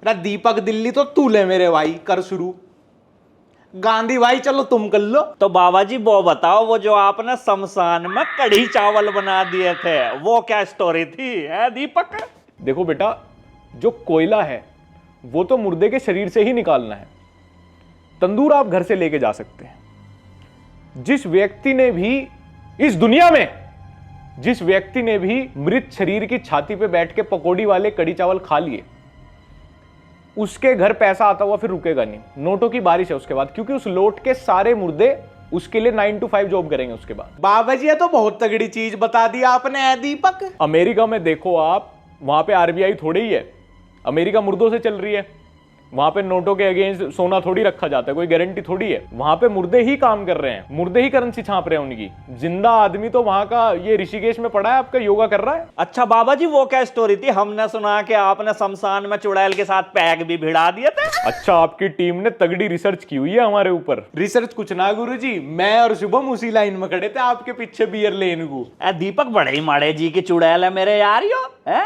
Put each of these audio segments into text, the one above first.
अरे दीपक दिल्ली तो तू ले मेरे भाई, कर शुरू। गांधी भाई चलो तुम कर लो। तो बाबा जी वो बताओ, वो जो आपने शमशान में कढ़ी चावल बना दिए थे वो क्या स्टोरी थी, है दीपक? देखो बेटा, जो कोयला है वो तो मुर्दे के शरीर से ही निकालना है। तंदूर आप घर से लेके जा सकते हैं। जिस व्यक्ति ने भी इस दुनिया में जिस व्यक्ति ने भी मृत शरीर की छाती पे बैठ के पकौड़ी वाले कड़ी चावल खा लिए, उसके घर पैसा आता हुआ फिर रुकेगा नहीं। नोटों की बारिश है उसके बाद, क्योंकि उस लोट के सारे मुर्दे उसके लिए 9 to 5 जॉब करेंगे उसके बाद। बाबा जी ये तो बहुत तगड़ी चीज बता दी आपने, है दीपक। अमेरिका में देखो आप, वहां पे आरबीआई थोड़ी ही है। अमेरिका मुर्दों से चल रही है। वहां पे नोटों के अगेंस्ट सोना थोड़ी रखा जाता है, कोई गारंटी थोड़ी है। वहां पे मुर्दे ही काम कर रहे हैं, मुर्दे ही करेंसी छाप रहे हैं उनकी। जिंदा आदमी तो वहां का ये ऋषिकेश में पड़ा है, आपका योगा कर रहा है। अच्छा बाबा जी वो क्या स्टोरी थी? हमने सुना कि आपने शमशान में चुड़ैल के साथ पैक भी भिड़ा दिए थे। अच्छा, आपकी टीम ने तगड़ी रिसर्च की हुई है हमारे ऊपर। रिसर्च कुछ ना गुरुजी, मैं और शुभम उसी लाइन में खड़े थे आपके पीछे बियर लेने को। दीपक बड़े ही माड़े जी की चुड़ैल है मेरे यार यो, है?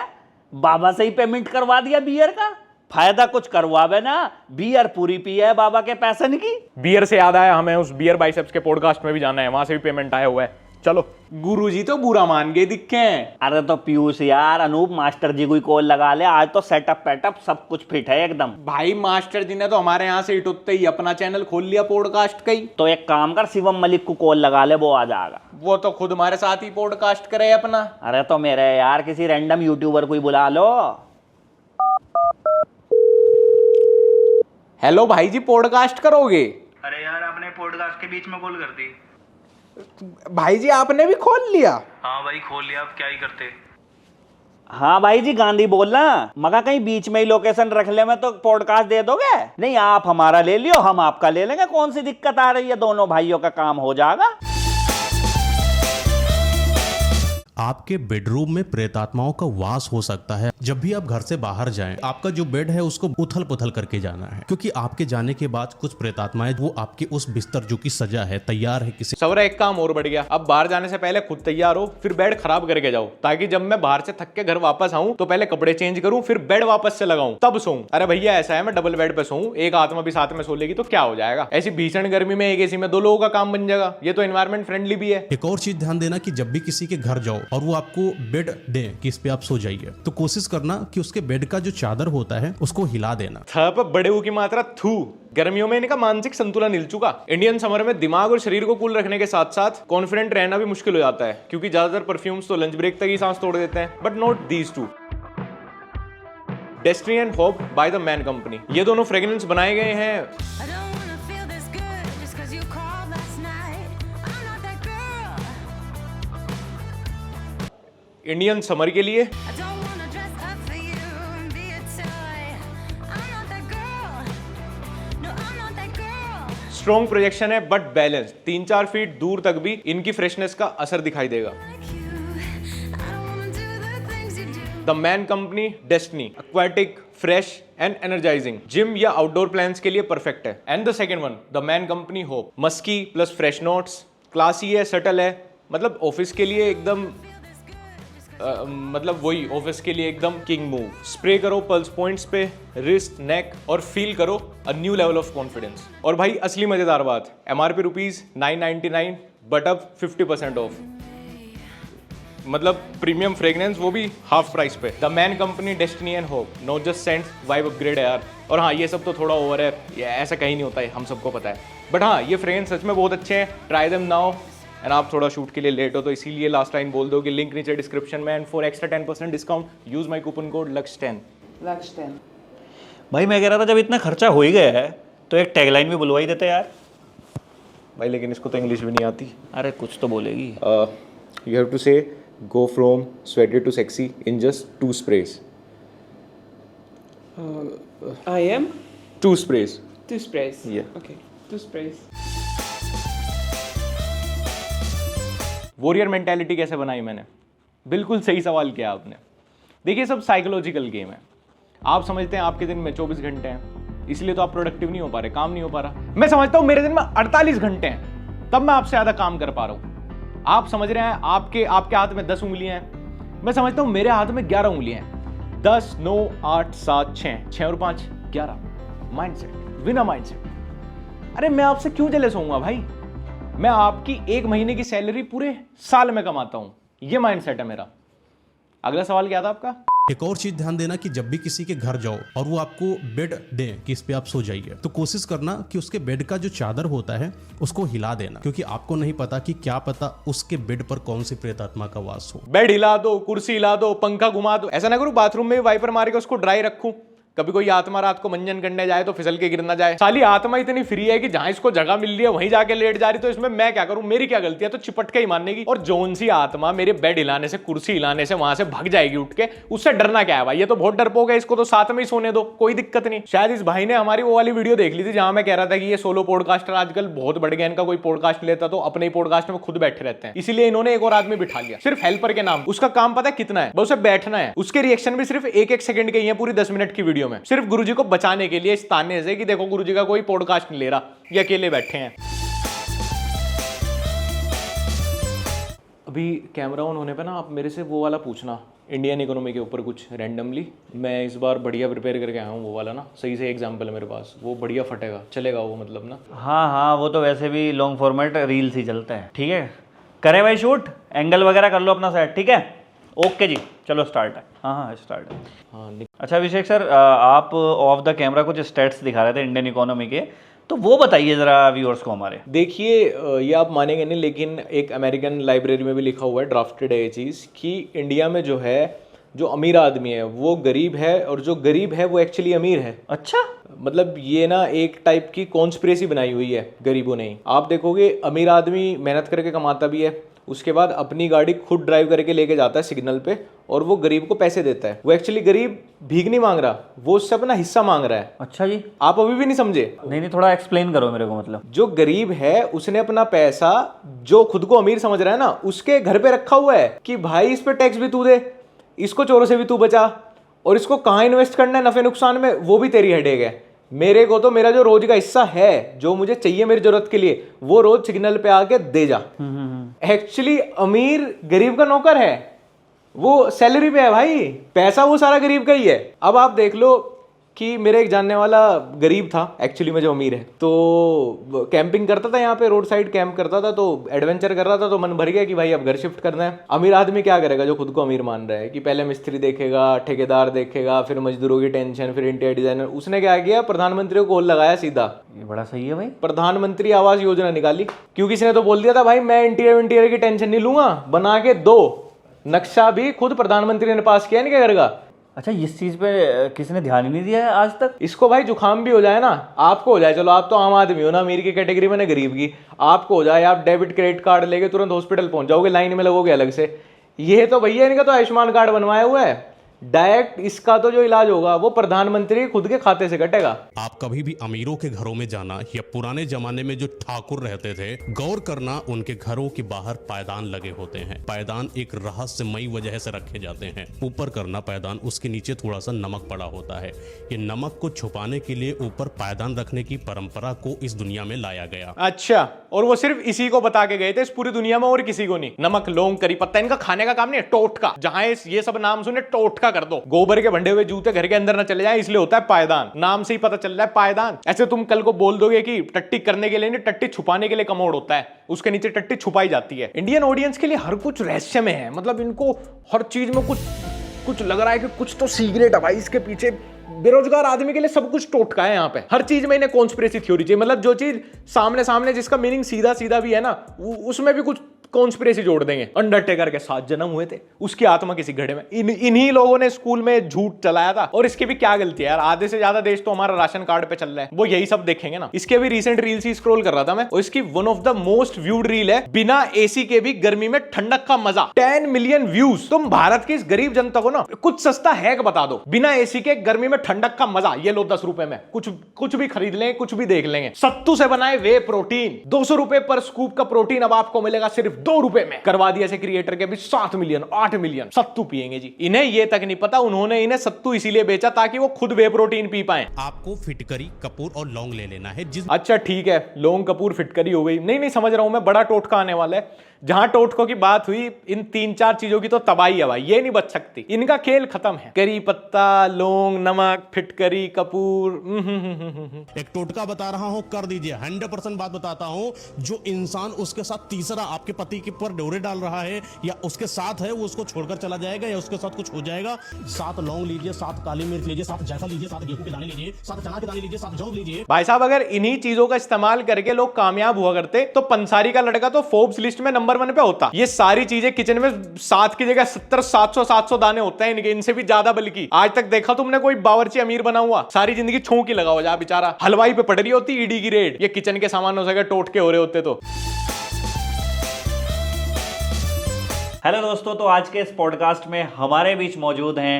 बाबा से ही पेमेंट करवा दिया बियर का। फायदा कुछ करवावे ना, बियर पूरी पी है बाबा के पैसे की। बियर से याद आया, हमें उस बियर बाइसेप्स के पॉडकास्ट में भी जाना है, वहां से भी पेमेंट आया हुआ है। चलो। गुरुजी तो बुरा मान गए दिखे हैं। अरे तो पीयूष यार, अनूप मास्टर जी को कॉल लगा ले, आज तो सेटअप पैटअप सब कुछ फिट है एकदम। भाई मास्टर जी ने तो हमारे यहाँ से इटुत्ते ही अपना चैनल खोल लिया पॉडकास्ट का ही। तो एक काम कर, शिवम मलिक को कॉल लगा ले, वो आ जाएगा। वो तो खुद हमारे साथ ही पॉडकास्ट करे अपना। अरे तो मेरे यार किसी रैंडम यूट्यूबर को ही बुला लो। हेलो भाई जी, पॉडकास्ट करोगे? अरे यार आपने पॉडकास्ट के बीच में कॉल कर दी। भाई जी आपने भी खोल लिया? हाँ भाई खोल लिया, अब क्या ही करते। हाँ भाई जी, गांधी बोलना। मगर कहीं बीच में ही लोकेशन रख ले, मैं तो पॉडकास्ट दे दोगे? नहीं, आप हमारा ले लियो, हम आपका ले लेंगे। कौन सी दिक्कत आ रही है, दोनों भाइयों का काम हो जाएगा। आपके बेडरूम में प्रेतात्माओं का वास हो सकता है। जब भी आप घर से बाहर जाएं, आपका जो बेड है उसको उथल पुथल करके जाना है, क्योंकि आपके जाने के बाद कुछ प्रेतात्माएं वो आपके उस बिस्तर जो कि सजा है, तैयार है किसी। सवरा, एक काम और बढ़ गया। अब बाहर जाने से पहले खुद तैयार हो, फिर बेड खराब करके जाओ, ताकि जब मैं बाहर से थक के घर वापस आऊं तो पहले कपड़े चेंज करूं, फिर बेड वापस से लगाऊं, तब सोऊं। अरे भैया ऐसा है, मैं डबल बेड पे सोऊं, एक आत्मा भी साथ में सो लेगी तो क्या हो जाएगा। ऐसी भीषण गर्मी में एक एसी में 2 लोगों का काम बन जाएगा। ये तो एनवायरमेंट फ्रेंडली भी है। एक और चीज ध्यान देना कि जब भी किसी के घर जाओ और वो आपको बेड दे कि इस पे आप सो जाइए, तो कोशिश करना कि उसके बेड का जो चादर होता है उसको हिला देना। थप बड़े की मात्रा थू। गर्मियों में इनका मानसिक संतुलन हिल चुका। इंडियन समर में दिमाग और शरीर को कूल रखने के साथ साथ कॉन्फिडेंट रहना भी मुश्किल हो जाता है, क्योंकि ज्यादातर परफ्यूम्स तो लंच ब्रेक तक ही सांस तोड़ देते हैं, but not these two. Destiny and hope by the man company, ये दोनों फ्रेग्रेंस बनाए गए हैं इंडियन समर के लिए। स्ट्रॉन्ग प्रोजेक्शन है बट बैलेंस, 3-4 फीट दूर तक भी इनकी फ्रेशनेस का असर दिखाई देगा। The man company destiny, aquatic, fresh and energising, gym या आउटडोर प्लान्स के लिए परफेक्ट है। And the second one, the man company hope, musky plus fresh notes, classy है, सटल है, मतलब ऑफिस के लिए एकदम मतलब वही ऑफिस के लिए एकदम किंग मूव। स्प्रे करो पल्स पॉइंट्स पे, रिस्ट, नेक और फील करो a new level of confidence. और भाई असली मजेदार बात, MRP ₹999 बट अब 50% ऑफ, मतलब प्रीमियम फ्रेग्रेंस वो भी हाफ प्राइस पे। The man company destiny and hope, not just sent, vibe upgrade है यार। और हाँ, ये सब तो थोड़ा ओवर है, ये ऐसा कहीं नहीं होता है, हम सबको पता है, बट हाँ ये फ्रेग्रेंस सच में बहुत अच्छे हैं। Try them now. एंड आप थोड़ा शूट के लिए लेट हो तो इसीलिए लास्ट लाइन बोल दो कि लिंक नीचे डिस्क्रिप्शन में, and for extra 10% discount use my coupon code LUX10। भाई मैं कह रहा था, जब इतना खर्चा हो ही गया है तो एक टैगलाइन भी बुलवा ही देते यार। भाई लेकिन इसको तो इंग्लिश भी नहीं आती। अरे कुछ तो बोलेगी। यू हैव टू से go from sweaty too sexy in just 2 sprays। I am 2 sprays। 2 sprays. Yeah. Okay, 2 sprays. Warrior mentality कैसे बनाई मैंने? बिल्कुल सही सवाल किया आपने। देखिए सब साइकोलॉजिकल गेम है। आप समझते हैं आपके दिन में 24 घंटे हैं, इसलिए तो आप प्रोडक्टिव नहीं हो पा रहे, काम नहीं हो पा रहा। मैं समझता हूं मेरे दिन में 48 घंटे हैं, तब मैं आपसे ज्यादा काम कर पा रहा हूं। आप समझ रहे हैं आपके हाथ में 10 उंगलियां हैं, मैं समझता हूं मेरे हाथ में 11 उंगलियां हैं, 10 9 8 7 6 6 और 5 11 माइंडसेट, विनर माइंडसेट। अरे मैं आपसे क्यों जेलस होऊंगा भाई, मैं आपकी 1 महीने की सैलरी पूरे साल में कमाता हूं, ये माइंडसेट है मेरा। अगला सवाल क्या था आपका? एक और चीज ध्यान देना कि जब भी किसी के घर जाओ और वो आपको बेड दे कि इस पे आप सो जाइए, तो कोशिश करना कि उसके बेड का जो चादर होता है उसको हिला देना, क्योंकि आपको नहीं पता कि क्या पता उसके बेड पर कौन सी प्रेतात्मा का वास हो। बेड हिला दो, कुर्सी हिला दो, पंखा घुमा दो, ऐसा ना करूं बाथरूम में वाइपर मार के उसको ड्राई रखूं, कभी कोई आत्मा रात को मंजन करने जाए तो फिसल के गिर ना जाए। साली आत्मा इतनी फ्री है कि जहां इसको जगह मिल रही है वहीं जाके लेट जा रही, तो इसमें मैं क्या करूं, मेरी क्या गलती है? तो चिपट के ही मानने की। और जोन सी आत्मा मेरे बेड हिलाने से, कुर्सी हिलाने से वहां से भाग जाएगी उठ के, उससे डरना क्या है भाई? ये तो बहुत डरपोक है, इसको तो साथ में ही सोने दो, कोई दिक्कत नहीं। शायद इस भाई ने हमारी वो वाली वीडियो देख ली थी जहां मैं कह रहा था कि ये सोलो पॉडकास्टर आजकल बहुत बढ़ गया, इनका कोई पॉडकास्ट लेता तो अपने ही पॉडकास्ट में खुद बैठे रहते हैं, इसीलिए इन्होंने एक और आदमी बिठा लिया सिर्फ हेल्पर के नाम। उसका काम पता है कितना है? बस उसे बैठना है। उसके रिएक्शन भी सिर्फ 1-1 सेकंड के ही है पूरी 10 मिनट की वीडियो में, सिर्फ गुरुजी को बचाने के लिए, इस ताने से कि देखो गुरुजी का कोई पॉडकास्ट नहीं ले रहा, ये अकेले बैठे हैं। अभी कैमरा ऑन होने पे ना आप मेरे से वो वाला पूछना इंडियन इकोनॉमी के ऊपर कुछ रैंडमली। मैं इस बार बढ़िया प्रिपेयर करके आया हूँ, वो वाला ना सही से एग्जाम्पल है मेरे पास, वो बढ़िया फटेगा, चलेगा वो, मतलब ना। हाँ हाँ, वो तो वैसे भी लॉन्ग फॉर्मेट रील्स ही चलता है। ठीक है, करें भाई शूट, एंगल वगैरह कर लो अपना सेट। ठीक है, ओके जी, चलो स्टार्ट है। हाँ स्टार्ट है। हाँ अच्छा अभिषेक सर, आप ऑफ द कैमरा कुछ स्टेट्स दिखा रहे थे इंडियन इकोनॉमी के, तो वो बताइए जरा व्यूअर्स को हमारे। देखिए, ये आप मानेंगे नहीं लेकिन एक अमेरिकन लाइब्रेरी में भी लिखा हुआ है, ड्राफ्टेड है ये चीज़, कि इंडिया में जो है, जो अमीर आदमी है वो गरीब है और जो गरीब है वो एक्चुअली अमीर है। अच्छा, मतलब ये ना एक टाइप की कॉन्स्पिरेसी बनाई हुई है गरीबों ने ही। आप देखोगे अमीर आदमी मेहनत करके कमाता भी है, उसके बाद अपनी गाड़ी खुद ड्राइव करके लेके जाता है सिग्नल पे, और वो गरीब को पैसे देता है। वो एक्चुअली गरीब भीख नहीं मांग रहा, वो उससे अपना हिस्सा मांग रहा है। अच्छा जी, आप अभी भी नहीं समझे? नहीं, थोड़ा एक्सप्लेन करो मेरे को। मतलब जो गरीब है उसने अपना पैसा, जो खुद को अमीर समझ रहा है ना, उसके घर पे रखा हुआ है कि भाई इस पे टैक्स भी तू दे, इसको चोरों से भी तू बचा, और इसको कहाँ इन्वेस्ट करना है नफे नुकसान में वो भी तेरी हेडेक है। मेरे को तो मेरा जो रोज का हिस्सा है, जो मुझे चाहिए मेरी जरूरत के लिए, वो रोज सिग्नल पे आके दे जा। एक्चुअली अमीर गरीब का नौकर है, वो सैलरी पे है भाई, पैसा वो सारा गरीब का ही है। अब आप देख लो कि मेरे एक जानने वाला गरीब था एक्चुअली में, जो अमीर है, तो कैंपिंग करता था यहाँ पे, रोड साइड कैंप करता था, तो एडवेंचर कर रहा था, तो मन भर गया कि भाई अब घर शिफ्ट करना है। अमीर आदमी क्या करेगा जो खुद को अमीर मान रहा है, कि पहले मिस्त्री देखेगा, ठेकेदार देखेगा, फिर मजदूरों की टेंशन, फिर इंटीरियर डिजाइनर। उसने क्या किया, प्रधानमंत्री को कॉल लगाया सीधा। ये बड़ा सही है भाई, प्रधानमंत्री आवास योजना निकाली, क्योंकि इसने तो बोल दिया था भाई मैं इंटीरियर की टेंशन नहीं लूंगा, बना के दो। नक्शा भी खुद प्रधानमंत्री ने पास किया इनके घर का। अच्छा, इस चीज पे किसी ने ध्यान ही नहीं दिया है आज तक। इसको भाई जुकाम भी हो जाए ना, आपको हो जाए, चलो आप तो आम आदमी हो ना, अमीर की कैटेगरी में ना गरीब की, आपको हो जाए, आप डेबिट क्रेडिट कार्ड लेके तुरंत हॉस्पिटल पहुंच जाओगे, लाइन में लगोगे अलग से। ये तो भैया इनका तो आयुष्मान कार्ड बनवाया हुआ है, डायरेक्ट इसका तो जो इलाज होगा वो प्रधानमंत्री खुद के खाते से कटेगा। आप कभी भी अमीरों के घरों में जाना, या पुराने जमाने में जो ठाकुर रहते थे, गौर करना, उनके घरों के बाहर पायदान लगे होते हैं। पायदान एक रहस्यमयी वजह से रखे जाते हैं। ऊपर करना पायदान, उसके नीचे थोड़ा सा नमक पड़ा होता है। ये नमक को छुपाने के लिए ऊपर पायदान रखने की परंपरा को इस दुनिया में लाया गया। अच्छा, और वो सिर्फ इसी को बता के गए थे, इस पूरी दुनिया में और किसी को नहीं। नमक, लौंग, करी पत्ता, इनका खाने का काम नहीं है, टोटका। जहां ये सब नाम सुने टोटका कर दो। गोबर के बंधे हुए जूते घर के अंदर ना चले जाएं, इसलिए होता है पायदान। नाम से ही पता चल रहा है पायदान। ऐसे तुम कल को बोल दोगे कि टट्टी करने के लिए नहीं, टट्टी छुपाने के लिए कमोड होता है, उसके नीचे टट्टी छुपाई जाती है। इंडियन ऑडियंस के लिए हर कुछ रहस्य में है, मतलब इनको हर चीज में कुछ लग रहा है कि कुछ तो सीक्रेट है भाई इसके पीछे। बेरोजगार आदमी के लिए सब कुछ टोटका है यहाँ पे, हर चीज में इन्हें कॉन्स्पिरेसी थ्योरी चाहिए। मतलब जो चीज सामने जिसका मीनिंग सीधा सीधा भी है ना, उसमें भी कुछ कॉन्स्पिरेसी जोड़ देंगे। अंडरटेकर के 7 जन्म हुए थे, उसकी आत्मा किसी घड़े में। इन्हीं लोगों ने स्कूल में झूठ चलाया था। और इसकी भी क्या गलती है यार, आधे से ज्यादा देश तो हमारा राशन कार्ड पे चल रहा है, वो यही सब देखेंगे ना। इसके भी रिसेंट रील्स ही स्क्रॉल कर रहा था मैं, और इसकी one of the most viewed reel है, बिना एसी के भी गर्मी में ठंडक का मजा। 10 मिलियन व्यूज। तुम भारत की इस गरीब जनता को ना कुछ सस्ता हैक बता दो, बिना एसी के गर्मी में ठंडक का मजा। ये लो 10 रुपए में कुछ भी खरीद लेंगे, कुछ भी देख लेंगे। सत्तू से बनाए वे प्रोटीन, 200 रुपए पर स्कूप का प्रोटीन अब आपको मिलेगा सिर्फ ₹2 में करवा दिया ऐसे क्रिएटर के भी 7 मिलियन 8 मिलियन सत्तू पिएंगे जी। इन्हें ये तक नहीं पता उन्होंने इन्हें सत्तू इसीलिए बेचा ताकि वो खुद वे प्रोटीन पी पाए। आपको फिटकरी, कपूर और लौंग ले लेना है। जिस अच्छा ठीक है, लौंग कपूर फिटकरी हो गई। नहीं नहीं समझ रहा हूं मैं, बड़ा टोटका आने वाला है। जहां टोटकों की बात हुई, इन 3-4 चीजों की तो तबाही है भाई, ये नहीं बच सकती। इनका खेल खत्म है। करी पत्ता, लौंग, नमक, फिटकरी, कपूर। एक टोटका बता रहा हूं, कर दीजिए। 100% बात बताता हूं, जो इंसान उसके साथ तीसरा आपके पति के पर डोरे डाल रहा है या उसके साथ है, वो उसको छोड़कर चला जाएगा या उसके साथ कुछ हो जाएगा। 7 लौंग लीजिए, 7 काली मिर्च लीजिए, 7 जायफल लीजिए, 7 गेहूं के दाने लीजिए, 7 चना के दाने लीजिए, 7 जौ लीजिए। भाई साहब अगर इन्हीं चीजों का इस्तेमाल करके लोग कामयाब हुआ करते तो पंसारी का लड़का तो फोर्ब्स लिस्ट में नंबर 1 पे होता। ये सारी चीजें किचन में 7 की जगह 70 700 दाने होते हैं इनके, इनसे भी ज्यादा। बल्कि आज तक देखा तुमने कोई बावर्ची अमीर बना हुआ? सारी जिंदगी छौंकी लगा हो जा बेचारा, हलवाई पे पड़ रही होती ईडी की रेड। ये किचन के सामानों से अगर टोटके हो रहे होते तो। हेलो दोस्तों, तो आज के इस पॉडकास्ट में हमारे बीच मौजूद हैं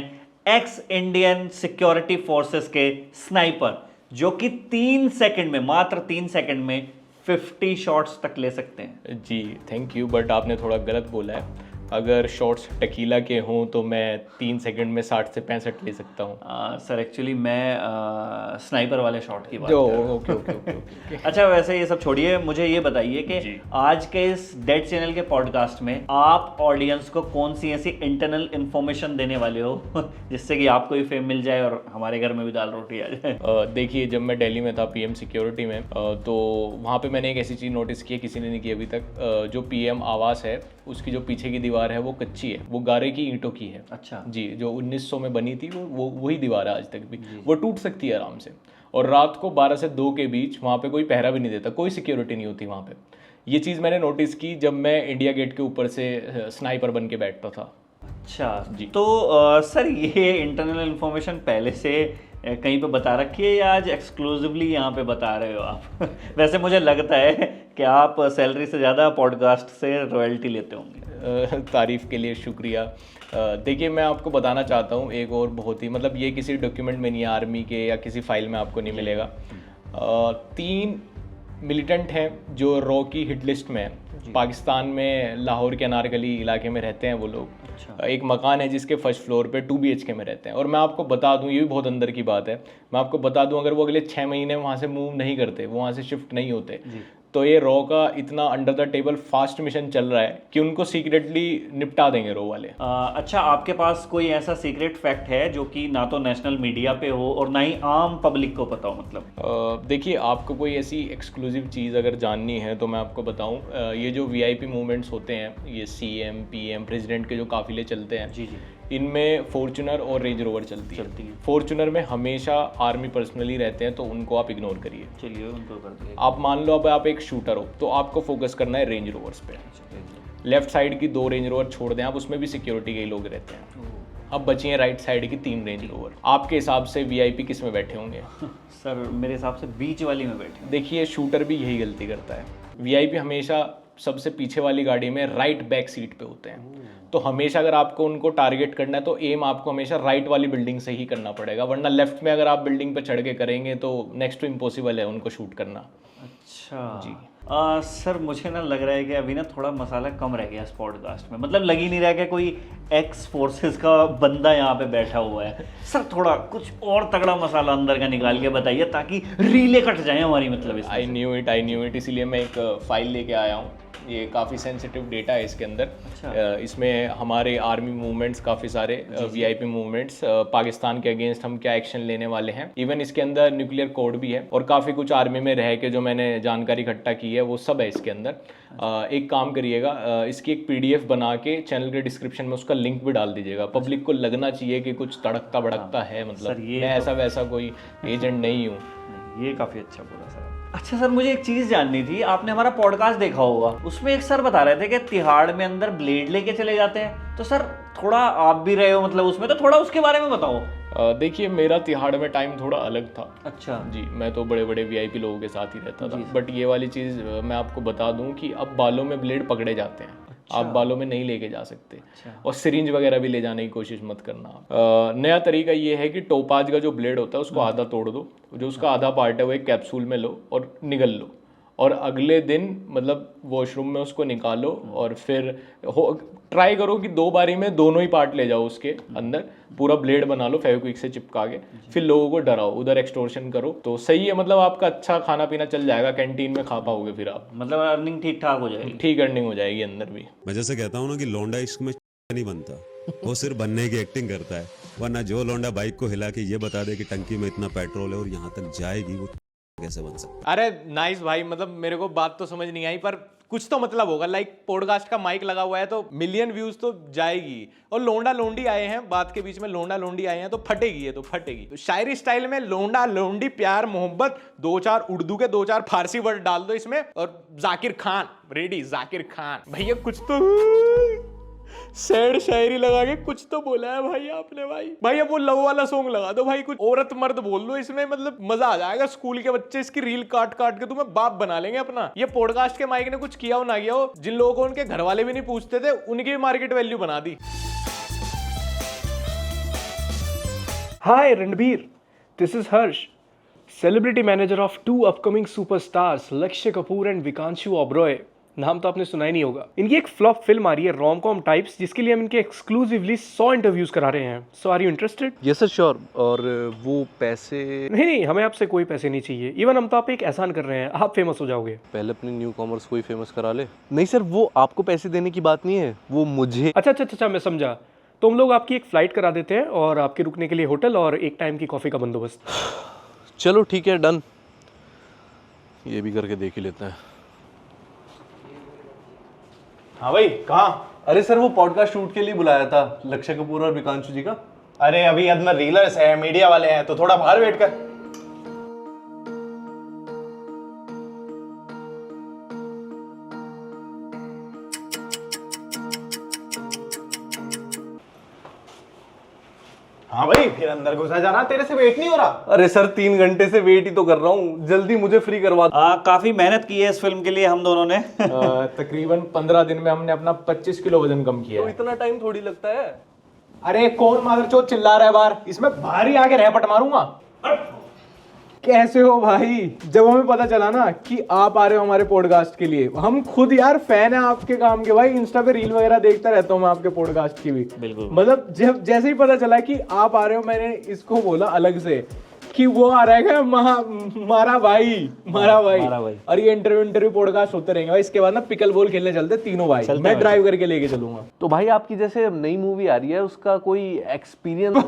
एक्स इंडियन सिक्योरिटी फोर्सेस के स्नाइपर, जो कि 3 सेकंड में, मात्र 3 सेकंड में 50 शॉट्स तक ले सकते हैं। जी थैंक यू, बट आपने थोड़ा गलत बोला है। अगर शॉट्स टकीला के हों तो मैं 3 सेकंड में 60 से 65 ले सकता हूँ। सर एक्चुअली मैं स्नाइपर वाले शॉट की बात कर रहा हूँ। ओके। अच्छा वैसे ये सब छोड़िए, मुझे ये बताइए कि आज के इस डेड चैनल के पॉडकास्ट में आप ऑडियंस को कौन सी ऐसी इंटरनल इंफॉर्मेशन देने वाले हो जिससे कि आपको भी फेम मिल जाए और हमारे घर में भी दाल रोटी आ जाए। देखिए, जब मैं दिल्ली में था पीएम सिक्योरिटी में, तो वहाँ पे मैंने एक ऐसी चीज़ नोटिस की है, किसी ने नहीं की अभी तक। जो पीएम आवास है उसकी जो पीछे की दीवार है वो कच्ची है, वो गारे की ईंटों की है। अच्छा जी, जो 1900 में बनी थी वो वही दीवार है आज तक भी। वो टूट सकती है आराम से। और रात को 12 से 2 के बीच वहाँ पे कोई पहरा भी नहीं देता, कोई सिक्योरिटी नहीं होती वहाँ पे। ये चीज़ मैंने नोटिस की जब मैं इंडिया गेट के ऊपर से स्नाइपर बन के बैठता था। अच्छा जी। तो सर ये इंटरनल इंफॉर्मेशन पहले से कहीं पे बता रखी है या आज एक्सक्लूसिवली यहाँ पे बता रहे हो आप? वैसे मुझे लगता है कि आप सैलरी से ज़्यादा पॉडकास्ट से रॉयल्टी लेते होंगे। तारीफ़ के लिए शुक्रिया। देखिए, मैं आपको बताना चाहता हूँ एक और बहुत ही, मतलब ये किसी डॉक्यूमेंट में नहीं है आर्मी के या किसी फाइल में आपको नहीं मिलेगा। 3 मिलिटेंट हैं जो रॉ की हिट लिस्ट में है। पाकिस्तान में लाहौर के अनारकली इलाके में रहते हैं वो लोग। एक मकान है जिसके फर्स्ट फ्लोर पे 2 BHK में रहते हैं। और मैं आपको बता दूं, ये भी बहुत अंदर की बात है, मैं आपको बता दूं, अगर वो अगले 6 महीने वहाँ से मूव नहीं करते, वो वहाँ से शिफ्ट नहीं होते, तो ये रॉ का इतना under the table fast mission चल रहा है कि उनको सीक्रेटली निपटा देंगे रॉ वाले। अच्छा, आपके पास कोई ऐसा सीक्रेट फैक्ट है जो कि ना तो नेशनल मीडिया पे हो और ना ही आम पब्लिक को पता हो? मतलब देखिए, आपको कोई ऐसी एक्सक्लूसिव चीज़ अगर जाननी है तो मैं आपको बताऊं, ये जो VIP मूवमेंट्स होते हैं, ये CM PM प्रेसिडेंट के जो काफिले चलते हैं, जी, इनमें फॉर्च्यूनर और रेंज रोवर चलती है। फॉर्च्यूनर में हमेशा आर्मी पर्सनली रहते हैं, तो उनको आप इग्नोर करिए। चलिए उनको कर दिए। आप मान लो अब आप एक शूटर हो, तो आपको फोकस करना है रेंज रोवर्स पे। लेफ्ट साइड की 2 रेंज रोवर छोड़ दें आप, उसमें भी सिक्योरिटी के लोग रहते हैं। अब बची हैं राइट साइड की 3 रेंज रोवर। आपके हिसाब से VIP किस में बैठे होंगे? सर मेरे हिसाब से बीच वाली में बैठे। देखिए, शूटर भी यही गलती करता है। VIP हमेशा सबसे पीछे वाली गाड़ी में राइट बैक सीट पे होते हैं। तो हमेशा अगर आपको उनको टारगेट करना है तो एम आपको हमेशा राइट वाली बिल्डिंग से ही करना पड़ेगा, वरना लेफ्ट में अगर आप बिल्डिंग पे चढ़ के करेंगे तो नेक्स्ट टू इम्पॉसिबल है उनको शूट करना। अच्छा जी। सर मुझे ना लग रहा है कि अभी ना थोड़ा मसाला कम रह गया इस पॉडकास्ट में। मतलब लग ही नहीं रहा कि कोई एक्स फोर्सेस का बंदा यहाँ पे बैठा हुआ है। सर थोड़ा कुछ और तगड़ा मसाला अंदर का निकाल के बताइए ताकि रीले कट जाए हमारी। मतलब आई न्यू इट, इसीलिए मैं एक फाइल लेके आया हूँ। ये काफ़ी सेंसिटिव डेटा है इसके अंदर। अच्छा। इसमें हमारे आर्मी मूवमेंट्स काफ़ी सारे, VIP मूवमेंट्स, पाकिस्तान के अगेंस्ट हम क्या एक्शन लेने वाले हैं। इवन इसके अंदर न्यूक्लियर कोड भी है और काफ़ी कुछ आर्मी में रह के जो मैंने जानकारी इकट्ठा की है वो सब है इसके अंदर। एक काम करिएगा, इसकी एक PDF बना के चैनल के डिस्क्रिप्शन में उसका लिंक भी डाल दीजिएगा। पब्लिक को लगना चाहिए कि कुछ तड़कता भड़कता है। मतलब मैं ऐसा वैसा कोई एजेंट नहीं हूँ। ये काफ़ी अच्छा बोला सर। अच्छा सर, मुझे एक चीज़ जाननी थी। आपने हमारा पॉडकास्ट देखा होगा, उसमें एक सर बता रहे थे कि तिहाड़ में अंदर ब्लेड लेके चले जाते हैं। तो सर थोड़ा आप भी रहे हो मतलब उसमें, तो थोड़ा उसके बारे में बताओ। देखिए, मेरा तिहाड़ में टाइम थोड़ा अलग था। अच्छा जी, मैं तो बड़े बड़े VIP लोगों के साथ ही रहता था। बट ये वाली चीज़ मैं आपको बता दूं कि अब बालों में ब्लेड पकड़े जाते हैं। आप बालों में नहीं लेके जा सकते। और सिरिंज वगैरह भी ले जाने की कोशिश मत करना। नया तरीका ये है कि टोपाज का जो ब्लेड होता है उसको आधा तोड़ दो, जो उसका आधा पार्ट है वो एक कैप्सूल में लो और निगल लो, और अगले दिन मतलब वॉशरूम में उसको निकालो और फिर ट्राई करो कि 2 बारी में दोनों ही पार्ट ले जाओ उसके अंदर, पूरा ब्लेड बना लो फेविक्विक से चिपका के, फिर लोगों को डराओ, उधर एक्सटोर्शन करो तो सही है। मतलब आपका अच्छा खाना पीना चल जाएगा, कैंटीन में खा पाओगे फिर आप, मतलब अर्निंग ठीक ठाक हो जाएगी। ठीक अर्निंग हो जाएगी अंदर भी। मैं जैसे कहता हूँ ना कि लौंडा इश्क में नहीं बनता, वो सिर्फ बनने की एक्टिंग करता है, वरना जो लौंडा बाइक को हिला के ये बता दे कि टंकी में इतना पेट्रोल है और यहाँ तक जाएगी, वो कैसे बन सकता। अरे नाइस भाई, मतलब मेरे को बात तो समझ नहीं आई पर कुछ तो मतलब होगा। लाइक पॉडकास्ट का माइक लगा हुआ है तो मिलियन व्यूज तो जाएगी, और लोंडा लोंडी आए हैं बात के बीच में, लोंडा लोंडी आए हैं तो फटेगी, ये तो फटेगी। तो शायरी स्टाइल में लोंडा लोंडी प्यार मोहब्बत 2-4 उर्दू के 2-4 फारसी वर्ड डाल दो इसमें, और जाकिर खान रेडी, जाकिर खान भैया कुछ तो सैड शायरी लगा के कुछ तो बोला है भाई आपने। भाई अब वो लव वाला सॉन्ग लगा दो भाई, कुछ औरत मर्द बोल दो इसमें, मतलब मजा आ जाएगा। स्कूल के बच्चे इसकी रील काट काट के तुम्हें बाप बना लेंगे अपना। ये पॉडकास्ट के माइक ने कुछ किया हो ना किया हो, जिन लोगों को उनके घर वाले भी नहीं पूछते थे उनकी भी मार्केट वैल्यू बना दी। Hi, Ranbir. This is Harsh, celebrity manager of 2 upcoming superstars, Lakshya Kapoor and Vikanshu Oberoi. नाम तो आपने सुना ही नहीं होगा। इनकी एक फ्लॉप फिल्म आ रही है रोम-कॉम टाइप्स, जिसके लिए हम इनके एक्सक्लूसिवली 100 इंटरव्यूज करा रहे हैं। So are you interested? Yes sir sure. और वो पैसे? नहीं, हमें आपसे कोई पैसे नहीं चाहिए। इवन हम तो आप एक एहसान कर रहे हैं, आप फेमस हो जाओगे। पहले अपने न्यू कॉमर्स को ही फेमस करा ले। नहीं सर, वो आपको पैसे देने की बात नहीं है, वो मुझे। अच्छा, मैं समझा। तो हम लोग आपकी एक फ्लाइट करा देते हैं और आपके रुकने के लिए होटल और एक टाइम की कॉफी का बंदोबस्त। चलो ठीक है, डन। ये भी करके देख ही लेते हैं। हाँ भाई, कहाँ? अरे सर, वो पॉडकास्ट शूट के लिए बुलाया था लक्ष्य कपूर और विकांशु जी का। अरे अभी अंदर रीलर्स है, मीडिया वाले हैं, तो थोड़ा बाहर वेट कर। हाँ भाई, फिर अंदर घुसा जा रहा, तेरे से वेट नहीं हो रहा। अरे सर, 3 घंटे से वेट ही तो कर रहा हूँ, जल्दी मुझे फ्री करवा। काफी मेहनत की है इस फिल्म के लिए हम दोनों ने। तकरीबन 15 दिन में हमने अपना 25 किलो वजन कम किया तो है। इतना टाइम थोड़ी लगता है। अरे कौन मादरचोद चिल्ला रहा है बाहर? इसमें बाहर ही आके रैपट मारूंगा। कैसे हो भाई? जब हमें पता चला ना कि आप आ रहे हो हमारे पॉडकास्ट के लिए, हम खुद यार फैन है आपके काम के भाई। इंस्टा पे रील वगैरह देखता रहता हूँ मैं आपके पॉडकास्ट की भी। बिल्कुल। मतलब जब जैसे ही पता चला कि आप आ रहे हो, मैंने इसको बोला अलग से कि वो आ रहा है मारा भाई। और ये इंटरव्यू पॉडकास्ट होते रहेंगे भाई। इसके बाद ना पिकल बॉल खेलने चलते तीनों भाई, मैं ड्राइव करके लेके चलूंगा। तो भाई आपकी जैसे नई मूवी आ रही है, उसका कोई एक्सपीरियंस?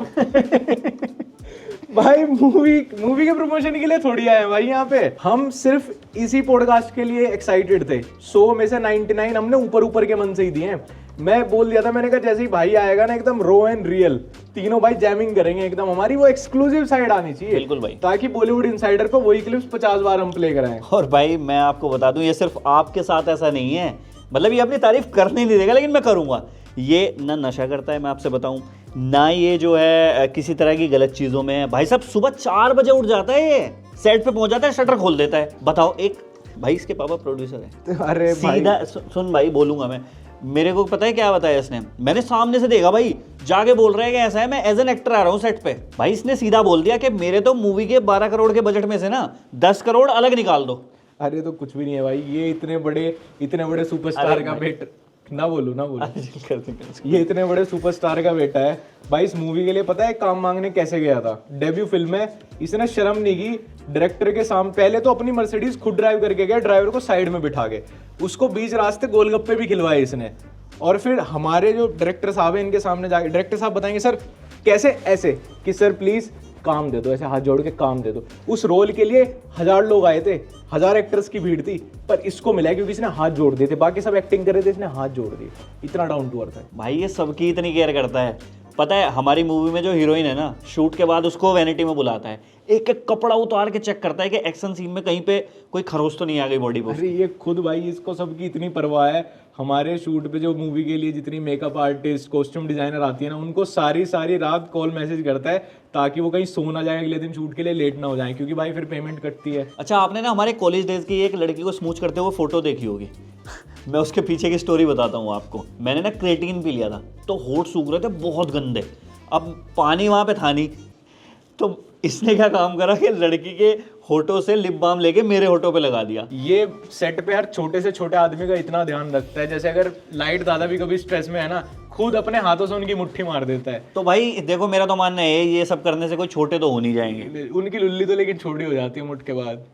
भाई मूवी के प्रमोशन के लिए थोड़ी आए भाई यहाँ पे। हम सिर्फ इसी पॉडकास्ट के लिए एक्साइटेड थे। 100 में से 99 हमने ऊपर के मन से ही दिए हैं। मैं बोल दिया था, मैंने कहा जैसे ही भाई आएगा ना एकदम रॉ एंड रियल, तीनों भाई जैमिंग करेंगे एकदम। हमारी वो एक्सक्लूसिव साइड आनी चाहिए। बिल्कुल भाई, ताकि बॉलीवुड इनसाइडर को वही क्लिप्स 50 बार हम प्ले कराएं। और भाई मैं आपको बता दूं, ये सिर्फ आपके साथ ऐसा नहीं है, मतलब ये अपनी तारीफ करने नहीं देगा, लेकिन मैं करूंगा। ये ना नशा करता है, मैं आपसे बताऊं, ना ये जो है किसी तरह की गलत चीजों में है। भाई साहब सुबह 4 बजे उठ जाता है, ये सेट पे पहुंच जाता है, शटर खोल देता है। बताओ, एक भाई इसके पापा प्रोड्यूसर है। अरे सीधा सुन भाई, बोलूंगा मैं। मेरे को पता है क्या बताया इसने, मैंने सामने से देखा भाई, जाके बोल रहा है कि ऐसा है मैं एज एन एक्टर आ रहा हूँ सेट पे। भाई इसने सीधा बोल दिया कि मेरे तो मूवी के 12 करोड़ के बजट में से ना 10 करोड़ अलग निकाल दो। अरे तो कुछ भी नहीं है भाई, ये इतने बड़े सुपरस्टार का बेटा, ना बोलो ये इतने बड़े सुपरस्टार का बेटा है भाई। इस मूवी के लिए पता है काम मांगने कैसे गया था? डेब्यू फिल्म में इसने शर्म नहीं की, डायरेक्टर के सामने पहले तो अपनी मर्सिडीज खुद ड्राइव करके गया, ड्राइवर को साइड में बिठा के, उसको बीच रास्ते गोलगप्पे भी खिलवाए इसने। और फिर हमारे जो डायरेक्टर साहब है इनके सामने जाके डायरेक्टर साहब बताएंगे सर कैसे, ऐसे कि सर प्लीज काम दे दो, ऐसे हाथ जोड़ के काम दे दो। उस रोल के लिए 1000 लोग आए थे, 1000 एक्टर्स की भीड़ थी, पर इसको मिला क्योंकि इसने हाथ जोड़ दिए थे। बाकी सब एक्टिंग कर रहे थे, इसने हाथ जोड़ दिए। इतना डाउन टू अर्थ है भाई, ये सबकी इतनी केयर करता है। पता है हमारी मूवी में जो हीरोइन है ना, शूट के बाद उसको वैनिटी में बुलाता है, एक एक कपड़ा उतार के चेक करता है कि एक्शन सीन में कहीं पे कोई खरोच तो नहीं आ गई बॉडी पर। अरे ये खुद भाई, इसको सबकी इतनी परवाह है। हमारे शूट पे जो मूवी के लिए जितनी मेकअप आर्टिस्ट, कॉस्ट्यूम डिजाइनर आती है ना, उनको सारी रात कॉल मैसेज करता है ताकि वो कहीं सो ना जाए अगले दिन शूट के लिए, लेट ना हो जाए, क्योंकि भाई फिर पेमेंट कटती है। अच्छा, आपने ना हमारे कॉलेज डेज की एक लड़की को स्मूच करते हुए फोटो देखी होगी। मैं उसके पीछे की स्टोरी बताता हूँ आपको। मैंने ना क्रेटीन पी लिया था, तो होठ सूख रहे थे बहुत गंदे। अब पानी वहाँ पे था नहीं, तो इसने क्या काम करा कि लड़की के होठों से लिप बाम लेके मेरे होठों पे लगा दिया। ये सेट पे हर छोटे से छोटे आदमी का इतना ध्यान रखता है, जैसे अगर लाइट दादा भी कभी स्ट्रेस में है ना, खुद अपने हाथों से उनकी मुट्ठी मार देता है। तो भाई देखो, मेरा तो मानना है ये सब करने से कोई छोटे तो हो नहीं जाएंगे। उनकी लुल्ली तो लेकिन छोटी हो जाती है मुठ के बाद।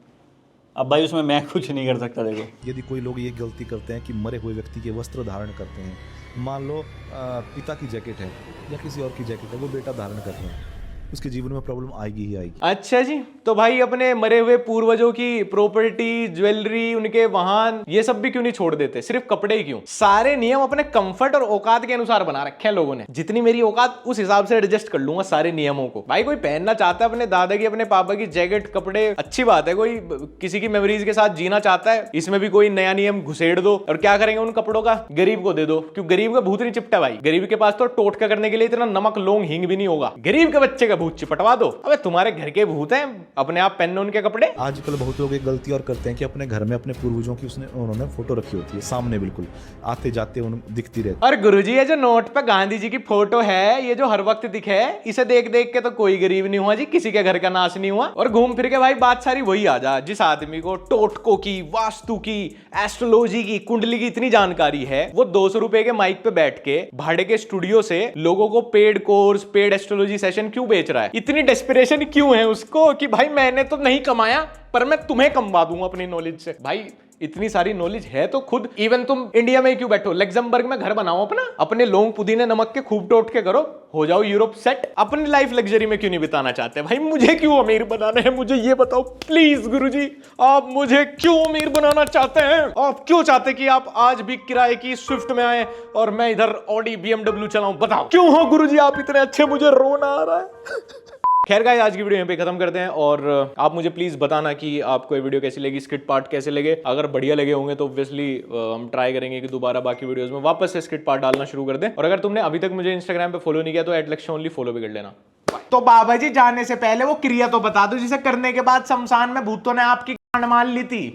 अब भाई उसमें मैं कुछ नहीं कर सकता। देखो यदि कोई लोग ये गलती करते हैं कि मरे हुए व्यक्ति के वस्त्र धारण करते हैं, मान लो पिता की जैकेट है या किसी और की जैकेट है, वो बेटा धारण कर रहे हैं, उसके जीवन में प्रॉब्लम आएगी ही आएगी। अच्छा जी, तो भाई अपने मरे हुए पूर्वजों की प्रॉपर्टी, ज्वेलरी, उनके वाहन, ये सब भी क्यों नहीं छोड़ देते? सिर्फ कपड़े ही क्यों? सारे नियम अपने कंफर्ट और औकात के अनुसार बना रखे हैं लोगों ने। जितनी मेरी औकात उस हिसाब से एडजस्ट कर लूंगा सारे नियमों को। भाई कोई पहनना चाहता है अपने दादा की, अपने पापा की जैकेट, कपड़े, अच्छी बात है। कोई किसी की मेमोरीज के साथ जीना चाहता है, इसमें भी कोई नया नियम घुसेड़ दो। और क्या करेंगे उन कपड़ों का? गरीब को दे दो, क्यों? गरीब का भूत नहीं चिपटा भाई। गरीब के पास तो टोटका करने के लिए इतना नमक, लौंग, हींग भी नहीं होगा। गरीब के बच्चे का भूत चिपटवा दो। अबे तुम्हारे घर के भूत हैं, अपने आप पहनो उनके कपड़े। आजकल बहुत लोग एक गलती और करते हैं कि अपने घर में अपने पूर्वजों की उन्होंने फोटो रखी होती है सामने, बिल्कुल आते जाते दिखती रहती। और गुरुजी, ये जो नोट पे गांधी जी की फोटो है, ये जो हर वक्त दिखे, इसे देख देख के तो कोई गरीब नहीं हुआ जी, किसी के घर का नाश नहीं हुआ। और घूम फिर के भाई बात सारी वही आ जा, जिस आदमी को टोटकों की, वास्तु की, एस्ट्रोलॉजी की, कुंडली की इतनी जानकारी है, वो 200 रुपए के माइक पे बैठ के भाड़े के स्टूडियो से लोगों को paid course, paid astrology session क्यों बेच रहा है? इतनी डेस्पिरेशन क्यों है उसको कि भाई मैंने तो नहीं कमाया पर मैं तुम्हें कमवा दूंगा अपनी नॉलेज से। भाई इतनी सारी नॉलेज है तो खुद इवन तुम इंडिया में क्यों बैठो, लग्जमबर्ग में घर बनाओ अपना, अपने लौंग पुदीने नमक के खूब टोट के करो, हो जाओ यूरोप सेट। अपनी लाइफ लग्जरी में क्यों नहीं बिताना चाहते? भाई मुझे क्यों अमीर बनाना है, मुझे ये बताओ प्लीज गुरुजी, आप मुझे क्यों अमीर बनाना चाहते हैं? आप क्यों चाहते कि आप आज भी किराए की स्विफ्ट में आए और मैं इधर ऑडी BMW चलाऊं? बताओ क्यों हो गुरुजी आप इतने अच्छे? मुझे रोना आ रहा है। खैर गाइस, आज की वीडियो यहाँ पे खत्म करते हैं और आप मुझे प्लीज बताना कि आपको ये वीडियो कैसी लगी, स्किट पार्ट कैसे लगे। अगर बढ़िया लगे होंगे तो ऑब्वियसली हम ट्राई करेंगे कि दोबारा बाकी वीडियोस में वापस से स्किट पार्ट डालना शुरू कर दें। और अगर तुमने अभी तक मुझे इंस्टाग्राम पे फॉलो नहीं किया तो @लक्ष्य फॉलो भी कर लेना। तो बाबा जी, जाने से पहले वो क्रिया तो बता दो जिसे करने के बाद शमशान में भूतों ने आपकी गांड मान ली थी।